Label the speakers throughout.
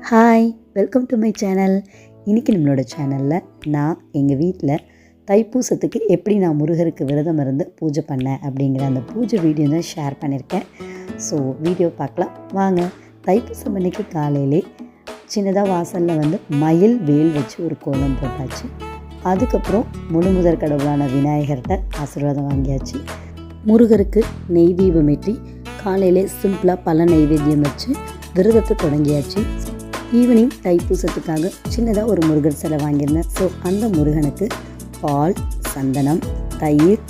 Speaker 1: Hi, welcome to my channel. இன்றைக்கி நம்மளோட சேனலில் நான் எங்கள் வீட்டில் தைப்பூசத்துக்கு எப்படி நான் முருகருக்கு விரதம் இருந்து பூஜை பண்ணேன் அப்படிங்கிற அந்த பூஜை வீடியோ தான் ஷேர் பண்ணியிருக்கேன். ஸோ வீடியோ பார்க்கலாம் வாங்க. தைப்பூசம் அன்னைக்கு காலையிலே சின்னதாக வாசலில் மயில் வேல் வச்சு ஒரு கோலம் போட்டாச்சு. அதுக்கப்புறம் முழுமுதற் கடவுளான விநாயகர்கிட்ட ஆசீர்வாதம் வாங்கியாச்சு. முருகருக்கு நெய் தீபம் ஏற்றி காலையிலே சிம்பிளாக பல நெய்வேத்தியம் வச்சு விரதத்தை தொடங்கியாச்சு. ஈவினிங் தைப்பூசத்துக்காக சின்னதாக ஒரு முருகர் சிலை வாங்கியிருந்தேன். ஸோ அந்த முருகனுக்கு பால், சந்தனம், தயிர்,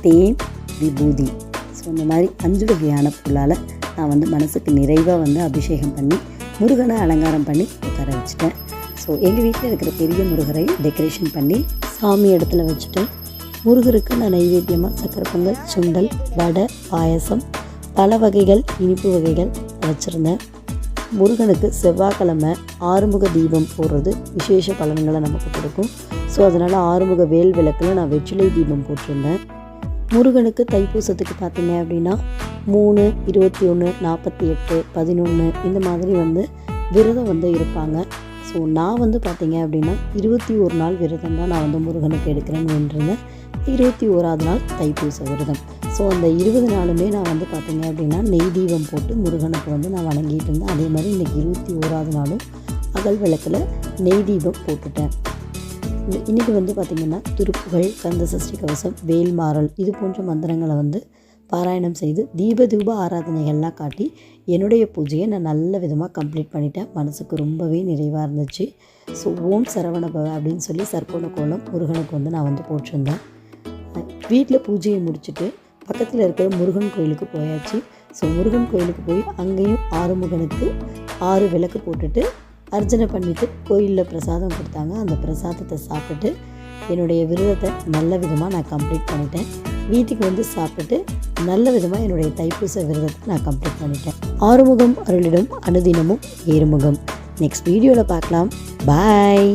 Speaker 1: தேன், விபூதி, ஸோ இந்த மாதிரி 5 வகையான பொருளால் நான் மனசுக்கு நிறைவாக அபிஷேகம் பண்ணி முருகனை அலங்காரம் பண்ணி உட்கார வச்சுட்டேன். ஸோ எங்கள் வீட்டில் இருக்கிற பெரிய முருகரை டெக்கரேஷன் பண்ணி சாமி இடத்துல வச்சுட்டேன். முருகருக்கு நான் நைவேத்தியமாக சக்கரை பொங்கல், சுண்டல், வடை, பாயசம், பல வகைகள் இனிப்பு வகைகள் வச்சுருந்தேன். முருகனுக்கு செவ்வாய்க்கிழமை ஆறுமுக தீபம் போடுறது விசேஷ பலன்களை நமக்கு கொடுக்கும். ஸோ அதனால் ஆறுமுக வேல் விளக்கில் நான் வெற்றிலை தீபம் போட்டிருந்தேன். முருகனுக்கு தைப்பூசத்துக்கு பார்த்தீங்க அப்படின்னா 3, 21, 48, 11 இந்த மாதிரி விரதம் இருப்பாங்க. ஸோ நான் பார்த்தீங்க அப்படின்னா 21 நாள் விரதம் தான் நான் முருகனுக்கு எடுக்கிறேன்னு வேண்டியிருந்தேன். 21ஆவது நாள் தைப்பூச விரதம். ஸோ அந்த 20 நாளுமே நான் பார்த்தீங்க அப்படின்னா நெய் தீபம் போட்டு முருகனுக்கு நான் வணங்கிட்டு இருந்தேன். அதே மாதிரி இன்றைக்கி 21ஆவது நாளும் அகல் விளக்கில் நெய் தீபம் போட்டுட்டேன். இன்றைக்கி பார்த்திங்கன்னா திருப்புகழ், கந்த சஷ்டி கவசம், வேல்மாறல் இது போன்ற மந்திரங்களை பாராயணம் செய்து தூப ஆராதனைகள்லாம் காட்டி என்னுடைய பூஜையை நான் நல்ல விதமாக கம்ப்ளீட் பண்ணிட்டேன். மனசுக்கு ரொம்பவே நிறைவாக இருந்துச்சு. ஸோ ஓம் சரவணபவ அப்படின்னு சொல்லி சர்ப்போண கோலம் முருகனுக்கு நான் போட்டிருந்தேன். வீட்டில் பூஜையை முடிச்சுட்டு பக்கத்தில் இருக்கிற முருகன் கோயிலுக்கு போயாச்சு. ஸோ முருகன் கோயிலுக்கு போய் அங்கேயும் ஆறுமுகனுக்கு 6 விளக்கு போட்டுட்டு அர்ச்சனை பண்ணிவிட்டு கோயிலில் பிரசாதம் கொடுத்தாங்க. அந்த பிரசாதத்தை சாப்பிட்டுட்டு என்னுடைய விரதத்தை நல்ல விதமாக நான் கம்ப்ளீட் பண்ணிட்டேன். வீட்டுக்கு சாப்பிட்டுட்டு நல்ல விதமாக என்னுடைய தைப்பூச விரதத்தை நான் கம்ப்ளீட் பண்ணிட்டேன். ஆறுமுகம் அருளிடும் அனுதினமும் ஏறுமுகம். நெக்ஸ்ட் வீடியோவில் பார்க்கலாம். பாய்.